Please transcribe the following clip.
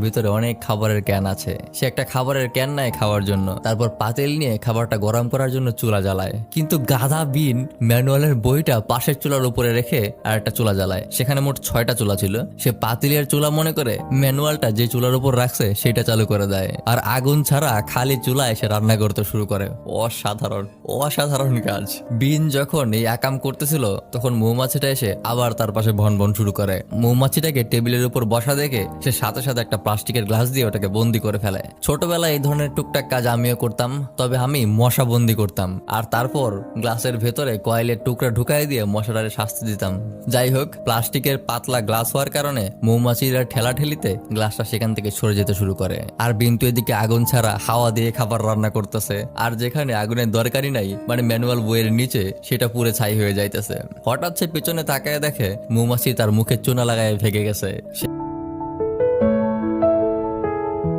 ভিতরে অনেক খাবারের ক্যান আছে। সে একটা খাবারের ক্যান নেয় খাওয়ার জন্য, তারপর পাতিল নিয়ে খাবারটা গরম করার জন্য চুলা জ্বালায়। কিন্তু গাধা বিন ম্যানুয়ালের বইটা পাশের চুলার উপরে রেখে আর একটা চুলা জ্বালায়। সেখানে মোট 6টা চুলা ছিল। সে পাতিলের চুলা মনে করে ম্যানুয়ালটা যে চুলার উপর রাখছে সেটা চালু করে দেয়, আর আগুন ছাড়া খালি চুলায় সে রান্না করতে শুরু করে। অসাধারণ অসাধারণ কাজ। বিন যখন এই আকাম করতেছিল তখন মৌমাছিটা এসে আবার তার পাশে ভন ভন শুরু করে। মৌমাছিটাকে টেবিলের উপর বসা দেখে সে সাথে সাথে একটা প্লাস্টিকের গ্লাস দিয়ে ওটাকে বন্দি করে ফেলে। ছোটবেলায় এই ধরনের টুকটাক কাজ আমিও করতাম, তবে আমি মশা বন্দি করতাম আর তারপর গ্লাসের ভেতরে কয়েলের টুকরা ঢুকাই দিয়ে মশাটারে শাস্তি দিতাম। যাই হোক, প্লাস্টিকের পাতলা গ্লাস হওয়ার কারণে মৌমাছিরা ঠেলা ঠেলিতে গ্লাসটা সেখান থেকে সরে যেতে শুরু করে। আর বিন্তু এদিকে আগুন ছাড়া হাওয়া দিয়ে খাবার রান্না করতেছে, আর যেখানে আগুনের দরকারই নাই মানে ম্যানুয়াল বইয়ের নিচে, সেটা পুরো ছাই হয়ে যাইতেছে। হঠাৎ সে পেছনে তাকায় দেখে মৌমাছি তার মুখে চুনা লাগায় ভেগে গেছে।